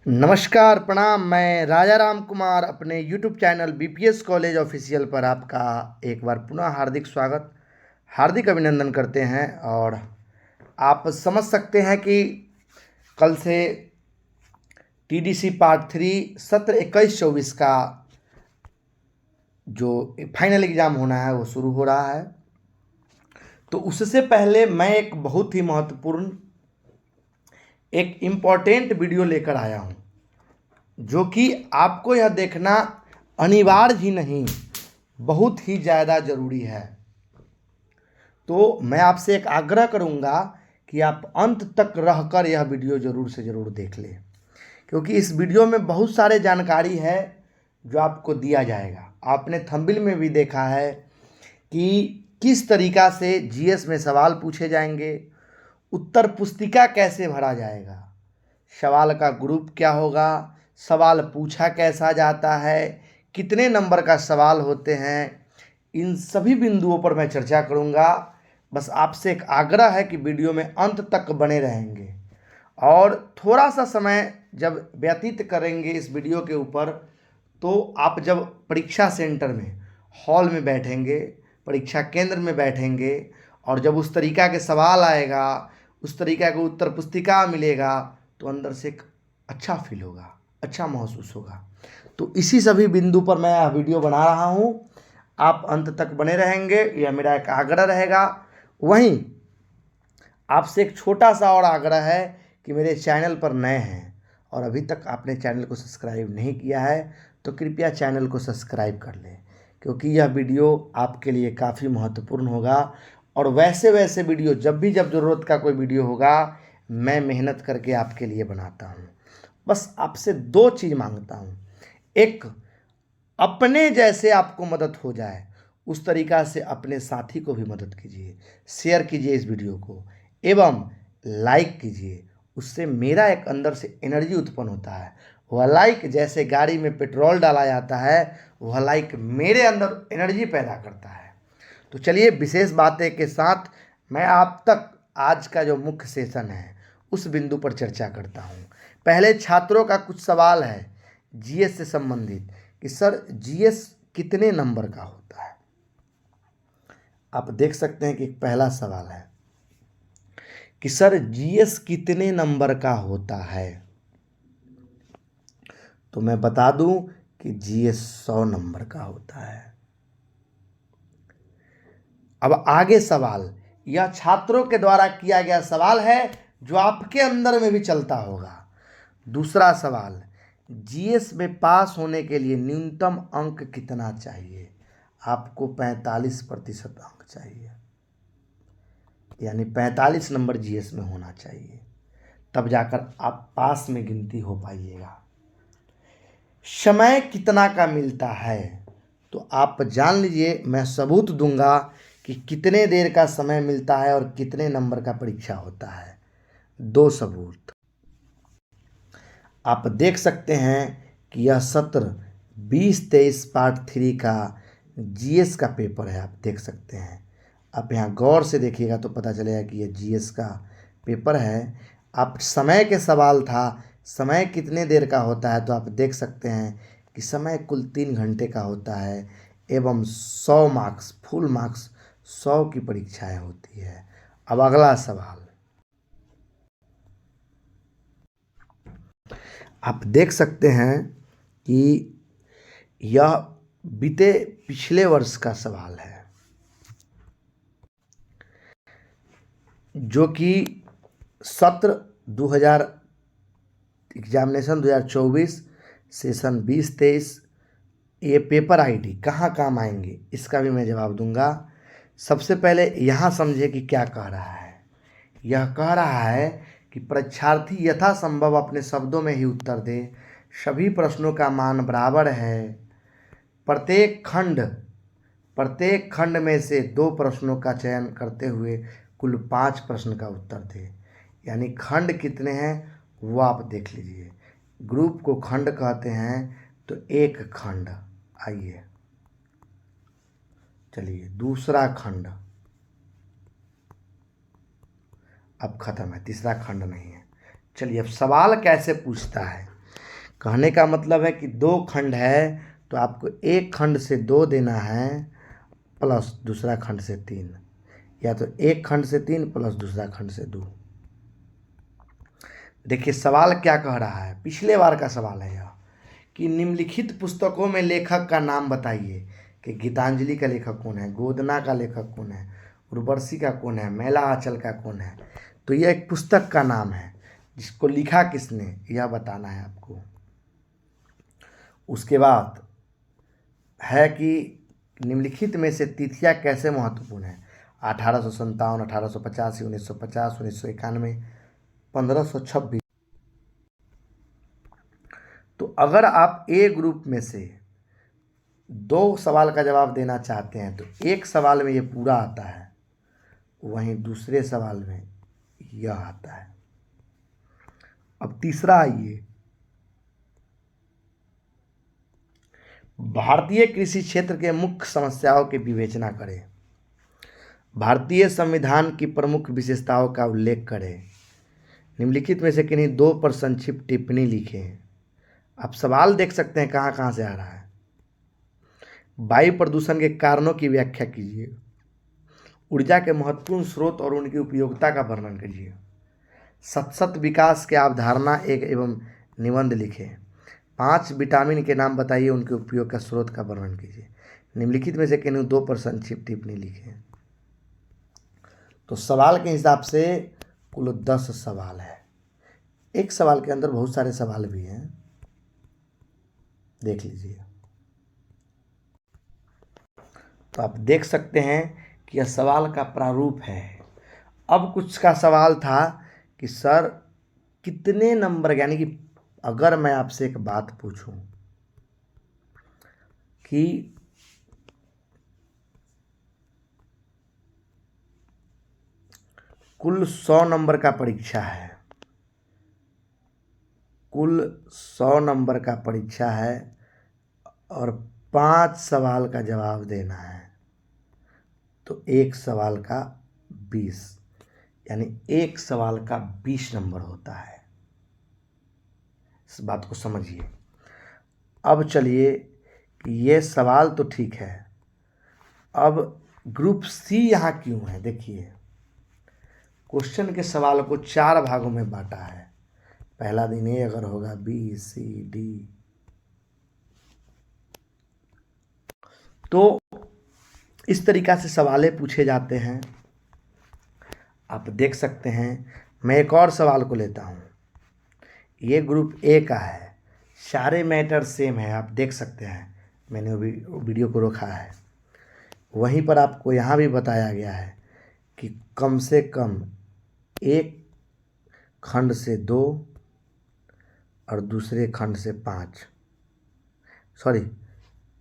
नमस्कार, प्रणाम। मैं राजा राम कुमार अपने YouTube channel BPS college official पर आपका एक बार पुनः हार्दिक स्वागत, हार्दिक अभिनंदन करते हैं। और आप समझ सकते हैं कि कल से टीडीसी पार्ट 3 सत्र 21-24 का जो फाइनल एग्ज़ाम होना है वो शुरू हो रहा है। तो उससे पहले मैं एक बहुत ही महत्वपूर्ण, एक इम्पॉर्टेंट वीडियो लेकर आया हूँ, जो कि आपको यह देखना अनिवार्य ही नहीं, बहुत ही ज़्यादा ज़रूरी है। तो मैं आपसे एक आग्रह करूंगा कि आप अंत तक रहकर यह वीडियो ज़रूर से ज़रूर देख लें, क्योंकि इस वीडियो में बहुत सारे जानकारी है जो आपको दिया जाएगा। आपने थंबनेल में भी देखा है कि किस तरीक़ा से जीएस में सवाल पूछे जाएंगे, उत्तर पुस्तिका कैसे भरा जाएगा, सवाल का ग्रुप क्या होगा, सवाल पूछा कैसा जाता है, कितने नंबर का सवाल होते हैं, इन सभी बिंदुओं पर मैं चर्चा करूंगा। बस आपसे एक आग्रह है कि वीडियो में अंत तक बने रहेंगे और थोड़ा सा समय जब व्यतीत करेंगे इस वीडियो के ऊपर, तो आप जब परीक्षा सेंटर में, हॉल में बैठेंगे, परीक्षा केंद्र में बैठेंगे और जब उस तरीक़ा के सवाल आएगा, उस तरीक़ा का उत्तर पुस्तिका मिलेगा, तो अंदर से एक अच्छा फील होगा, अच्छा महसूस होगा। तो इसी सभी बिंदु पर मैं यह वीडियो बना रहा हूँ। आप अंत तक बने रहेंगे, यह मेरा एक आग्रह रहेगा। वहीं आपसे एक छोटा सा और आग्रह है कि मेरे चैनल पर नए हैं और अभी तक आपने चैनल को सब्सक्राइब नहीं किया है, तो कृपया चैनल को सब्सक्राइब कर लें, क्योंकि यह वीडियो आपके लिए काफ़ी महत्वपूर्ण होगा। और वैसे वैसे वीडियो जब ज़रूरत का कोई वीडियो होगा, मैं मेहनत करके आपके लिए बनाता हूँ। बस आपसे दो चीज़ मांगता हूँ। एक, अपने जैसे आपको मदद हो जाए उस तरीक़ा से अपने साथी को भी मदद कीजिए, शेयर कीजिए इस वीडियो को एवं लाइक कीजिए। उससे मेरा एक अंदर से एनर्जी उत्पन्न होता है। वह लाइक जैसे गाड़ी में पेट्रोल डाला जाता है, वह लाइक मेरे अंदर एनर्जी पैदा करता है। तो चलिए, विशेष बातें के साथ मैं आप तक आज का जो मुख्य सेशन है उस बिंदु पर चर्चा करता हूँ। पहले छात्रों का कुछ सवाल है जीएस से संबंधित कि सर जीएस कितने नंबर का होता है। आप देख सकते हैं कि पहला सवाल है कि सर जीएस कितने नंबर का होता है। तो मैं बता दूं कि जीएस 100 नंबर का होता है। अब आगे सवाल, यह छात्रों के द्वारा किया गया सवाल है जो आपके अंदर में भी चलता होगा। दूसरा सवाल, जीएस में पास होने के लिए न्यूनतम अंक कितना चाहिए। आपको 45% अंक चाहिए, यानी 45 नंबर जीएस में होना चाहिए, तब जाकर आप पास में गिनती हो पाइएगा। समय कितना का मिलता है, तो आप जान लीजिए, मैं सबूत दूंगा कि कितने देर का समय मिलता है और कितने नंबर का परीक्षा होता है। दो सबूत आप देख सकते हैं कि यह सत्र 20-23 पार्ट 3 का जीएस का पेपर है। आप देख सकते हैं, आप यहाँ गौर से देखिएगा तो पता चलेगा कि यह जीएस का पेपर है। आप समय के सवाल था, समय कितने देर का होता है, तो आप देख सकते हैं कि समय कुल 3 घंटे का होता है एवं 100 मार्क्स, फुल मार्क्स 100 की परीक्षाएं होती है। अब अगला सवाल, आप देख सकते हैं कि यह बीते पिछले वर्ष का सवाल है, जो कि सत्र 2000 एग्जामिनेशन 2024 सेशन 20-23, ये पेपर आईडी कहाँ काम आएंगे इसका भी मैं जवाब दूंगा। सबसे पहले यहाँ समझे कि क्या कह रहा है। यह कह रहा है कि परीक्षार्थी यथासंभव अपने शब्दों में ही उत्तर दे, सभी प्रश्नों का मान बराबर है, प्रत्येक खंड में से 2 प्रश्नों का चयन करते हुए कुल 5 प्रश्न का उत्तर दे। यानी खंड कितने हैं वो आप देख लीजिए। ग्रुप को खंड कहते हैं, तो एक खंड। आइए चलिए, दूसरा खंड अब खत्म है, तीसरा खंड नहीं है। चलिए, अब सवाल कैसे पूछता है, कहने का मतलब है कि 2 खंड है तो आपको एक खंड से 2 देना है प्लस दूसरा खंड से 3, या तो एक खंड से 3 प्लस दूसरा खंड से 2। देखिए सवाल क्या कह रहा है, पिछले बार का सवाल है यह, कि निम्नलिखित पुस्तकों में लेखक का नाम बताइए। कि गीतांजलि का लेखक कौन है, गोदना का लेखक कौन है, उर्वशी का कौन है, मेला आंचल का कौन है। तो यह एक पुस्तक का नाम है जिसको लिखा किसने, यह बताना है आपको। उसके बाद है कि निम्नलिखित में से तिथियां कैसे महत्वपूर्ण है। 1857, 1885, 1950, 1991, 1526। तो अगर आप ए ग्रुप में से 2 सवाल का जवाब देना चाहते हैं तो एक सवाल में ये पूरा आता है, वहीं दूसरे सवाल में यह आता है। अब तीसरा आइए, भारतीय कृषि क्षेत्र के मुख्य समस्याओं की विवेचना करें। भारतीय संविधान की प्रमुख विशेषताओं का उल्लेख करें। निम्नलिखित में से किन्हीं 2 पर संक्षिप्त टिप्पणी लिखें। आप सवाल देख सकते हैं कहाँ कहाँ से आ रहा है। वायु प्रदूषण के कारणों की व्याख्या कीजिए। ऊर्जा के महत्वपूर्ण स्रोत और उनकी उपयोगिता का वर्णन कीजिए। सतत विकास की अवधारणा एक एवं निबंध लिखें। 5 विटामिन के नाम बताइए, उनके उपयोग का स्रोत का वर्णन कीजिए। निम्नलिखित में से किन्हीं 2 पर संक्षिप्त टिप्पणी लिखें। तो सवाल के हिसाब से कुल 10 सवाल है। एक सवाल के अंदर बहुत सारे सवाल भी हैं, देख लीजिए। तो आप देख सकते हैं कि यह सवाल का प्रारूप है। अब कुछ का सवाल था कि सर कितने नंबर, यानी कि अगर मैं आपसे एक बात पूछूं कि कुल 100 नंबर का परीक्षा है, कुल 100 नंबर का परीक्षा है और 5 सवाल का जवाब देना है, तो एक सवाल का 20, यानी एक सवाल का 20 नंबर होता है। इस बात को समझिए। अब चलिए कि ये सवाल तो ठीक है, अब ग्रुप सी यहाँ क्यों है। देखिए क्वेश्चन के सवाल को 4 भागों में बांटा है। पहला दिन ए अगर होगा, बी सी डी, तो इस तरीक़ा से सवालें पूछे जाते हैं। आप देख सकते हैं। मैं एक और सवाल को लेता हूँ। ये ग्रुप ए का है, सारे मैटर सेम है, आप देख सकते हैं। मैंने वीडियो को रोका है। वहीं पर आपको यहाँ भी बताया गया है कि कम से कम एक खंड से 2 और दूसरे खंड से 5, सॉरी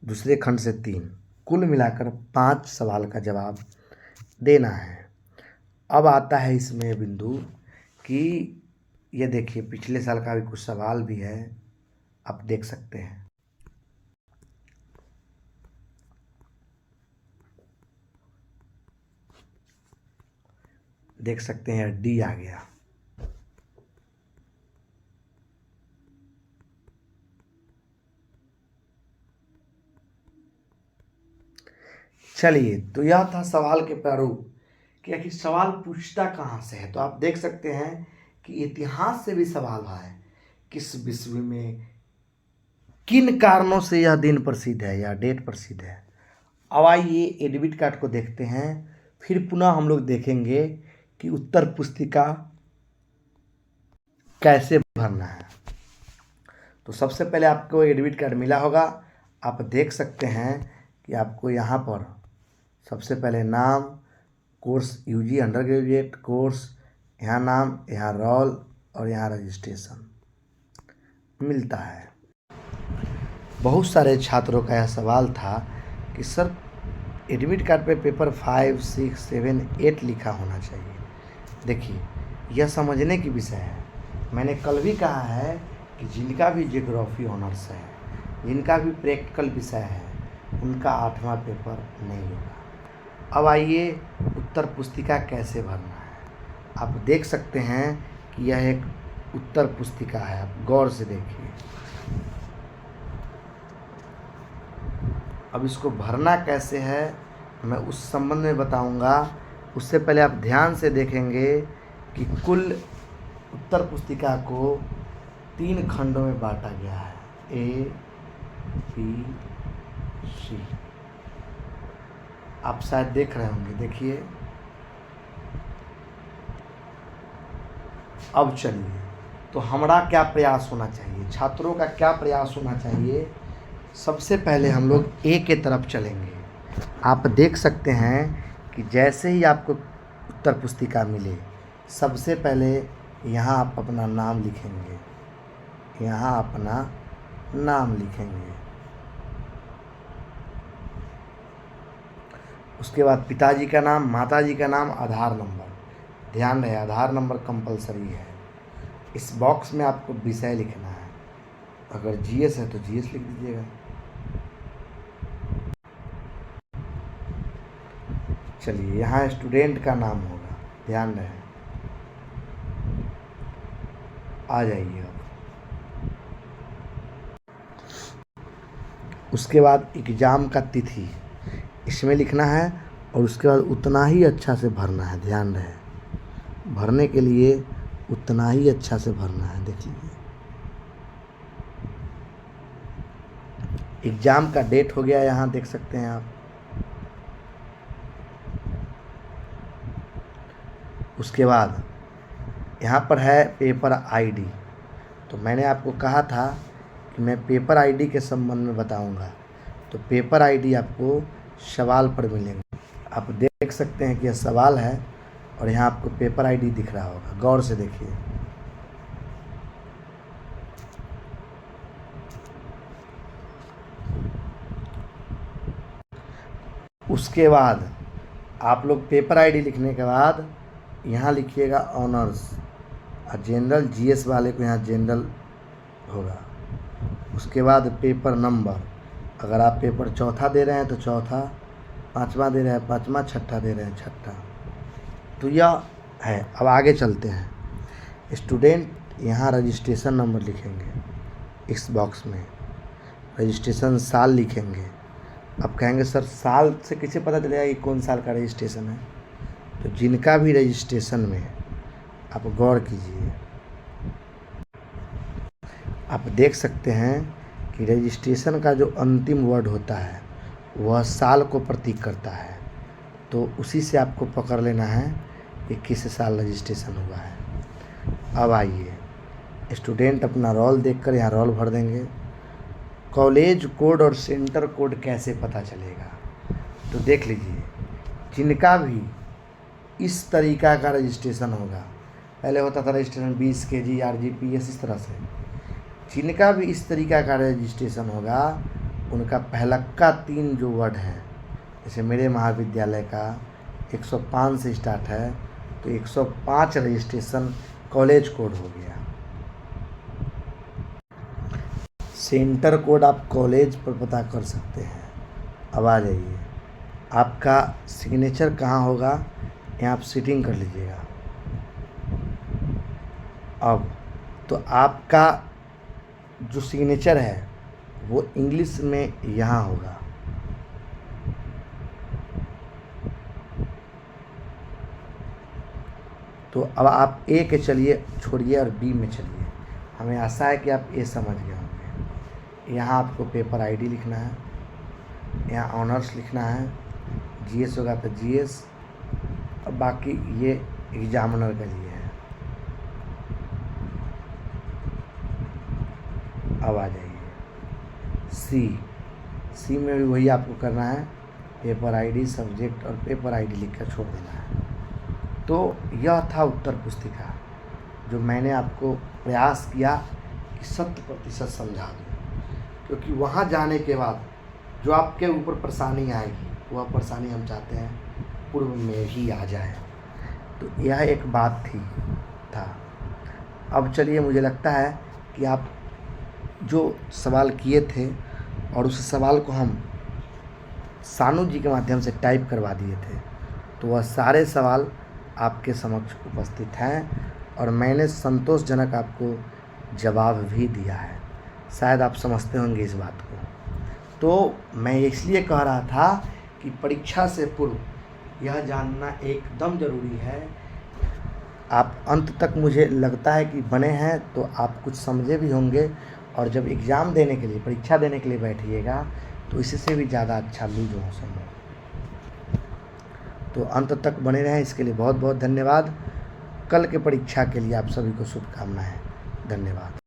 दूसरे खंड से 3, कुल मिलाकर 5 सवाल का जवाब देना है। अब आता है इसमें बिंदु कि ये देखिए पिछले साल का भी कुछ सवाल भी है, आप देख सकते हैं। देख सकते हैं डी आ गया। चलिए, तो यह था सवाल के प्रारूप कि आखिर सवाल पूछता कहाँ से है। तो आप देख सकते हैं कि इतिहास से भी सवाल है। किस विश्व में किन कारणों से यह दिन प्रसिद्ध है या डेट प्रसिद्ध है। अब आइए एडमिट कार्ड को देखते हैं, फिर पुनः हम लोग देखेंगे कि उत्तर पुस्तिका कैसे भरना है। तो सबसे पहले आपको एडमिट कार्ड मिला होगा। आप देख सकते हैं कि आपको यहाँ पर सबसे पहले नाम, course UG under graduate course, यहाँ नाम, यहाँ रोल और यहाँ रजिस्ट्रेशन मिलता है। बहुत सारे छात्रों का यह सवाल था कि सर एडमिट कार्ड पे पेपर 5, 6, 7, 8 लिखा होना चाहिए। देखिए यह समझने की विषय है। मैंने कल भी कहा है कि जिनका भी ज्योग्राफी ऑनर्स है, जिनका भी प्रैक्टिकल विषय है, उनका 8वां पेपर नहीं होगा। अब आइए उत्तर पुस्तिका कैसे भरना है। आप देख सकते हैं कि यह एक उत्तर पुस्तिका है, आप गौर से देखिए। अब इसको भरना कैसे है मैं उस संबंध में बताऊंगा। उससे पहले आप ध्यान से देखेंगे कि कुल उत्तर पुस्तिका को 3 खंडों में बांटा गया है, A, B, C। आप शायद देख रहे होंगे, देखिए। अब चलिए, तो हमारा क्या प्रयास होना चाहिए, छात्रों का क्या प्रयास होना चाहिए। सबसे पहले हम लोग A के तरफ चलेंगे। आप देख सकते हैं कि जैसे ही आपको उत्तर पुस्तिका मिले, सबसे पहले यहाँ आप अपना नाम लिखेंगे, यहाँ अपना नाम लिखेंगे। उसके बाद पिताजी का नाम, माताजी का नाम, आधार नंबर। ध्यान रहे आधार नंबर कंपलसरी है। इस बॉक्स में आपको विषय लिखना है, अगर जीएस है तो जीएस लिख दीजिएगा। चलिए, यहाँ स्टूडेंट का नाम होगा, ध्यान रहे। आ जाइए अब। उसके बाद एग्ज़ाम का तिथि इसमें लिखना है और उसके बाद उतना ही अच्छा से भरना है। ध्यान रहे, भरने के लिए उतना ही अच्छा से भरना है। देख लीजिए, एग्ज़ाम का डेट हो गया, यहाँ देख सकते हैं आप। उसके बाद यहाँ पर है पेपर आईडी। तो मैंने आपको कहा था कि मैं पेपर आईडी के संबंध में बताऊंगा। तो पेपर आईडी आपको सवाल पर मिलेंगे। आप देख सकते हैं कि यह सवाल है और यहाँ आपको पेपर आईडी दिख रहा होगा, गौर से देखिए। उसके बाद आप लोग पेपर आईडी लिखने के बाद यहाँ लिखिएगा ऑनर्स, और जनरल जीएस वाले को यहाँ जनरल होगा। उसके बाद पेपर नंबर, अगर आप पेपर चौथा दे रहे हैं तो चौथा, पाँचवा दे रहे हैं पाँचवा, छठा दे रहे हैं छठा। तो यह है। अब आगे चलते हैं। स्टूडेंट, यहाँ रजिस्ट्रेशन नंबर लिखेंगे इस बॉक्स में, रजिस्ट्रेशन साल लिखेंगे। अब कहेंगे सर साल से कैसे पता चलेगा कि कौन साल का रजिस्ट्रेशन है। तो जिनका भी रजिस्ट्रेशन में है, आप गौर कीजिए, आप देख सकते हैं कि रजिस्ट्रेशन का जो अंतिम वर्ड होता है वह साल को प्रतीक करता है। तो उसी से आपको पकड़ लेना है कि किस साल रजिस्ट्रेशन हुआ है। अब आइए, स्टूडेंट अपना रोल देखकर यहाँ रोल भर देंगे। कॉलेज कोड और सेंटर कोड कैसे पता चलेगा, तो देख लीजिए, जिनका भी इस तरीका का रजिस्ट्रेशन होगा, पहले होता था रजिस्ट्रेशन 20 kg RGPS, इस तरह से, जिनका भी इस तरीका का रजिस्ट्रेशन होगा उनका पहलक्का 3 जो वर्ड है, जैसे मेरे महाविद्यालय का 105 से स्टार्ट है तो 105 रजिस्ट्रेशन कॉलेज कोड हो गया। सेंटर कोड आप कॉलेज पर पता कर सकते हैं। अब आ जाइए, आपका सिग्नेचर कहाँ होगा, यहाँ आप सीटिंग कर लीजिएगा। अब तो आपका जो सिग्नेचर है वो इंग्लिश में यहाँ होगा। तो अब आप ए के चलिए, छोड़िए और बी में चलिए। हमें आशा है कि आप ए समझ गए होंगे। यहाँ आपको पेपर आईडी लिखना है, यहाँ ऑनर्स लिखना है, जीएस होगा तो जीएस, और बाकी ये एग्जामिनर के लिए है। अब आ जाइए सी में भी वही आपको करना है, पेपर आईडी, सब्जेक्ट और पेपर आईडी लिखकर छोड़ देना है। तो यह था उत्तर पुस्तिका, जो मैंने आपको प्रयास किया कि 100% समझा दूँ, क्योंकि वहाँ जाने के बाद जो आपके ऊपर परेशानी आएगी वह परेशानी हम चाहते हैं पूर्व में ही आ जाए। तो यह एक बात था। अब चलिए, मुझे लगता है कि आप जो सवाल किए थे और उस सवाल को हम सानू जी के माध्यम से टाइप करवा दिए थे, तो वह सारे सवाल आपके समक्ष उपस्थित हैं और मैंने संतोषजनक आपको जवाब भी दिया है। शायद आप समझते होंगे इस बात को। तो मैं इसलिए कह रहा था कि परीक्षा से पूर्व यह जानना एकदम ज़रूरी है। आप अंत तक मुझे लगता है कि बने हैं तो आप कुछ समझे भी होंगे, और जब एग्ज़ाम देने के लिए, परीक्षा देने के लिए बैठिएगा तो इससे भी ज़्यादा अच्छा लूज मौसम हो। तो अंत तक बने रहें, इसके लिए बहुत बहुत धन्यवाद। कल के परीक्षा के लिए आप सभी को शुभकामनाएं। धन्यवाद।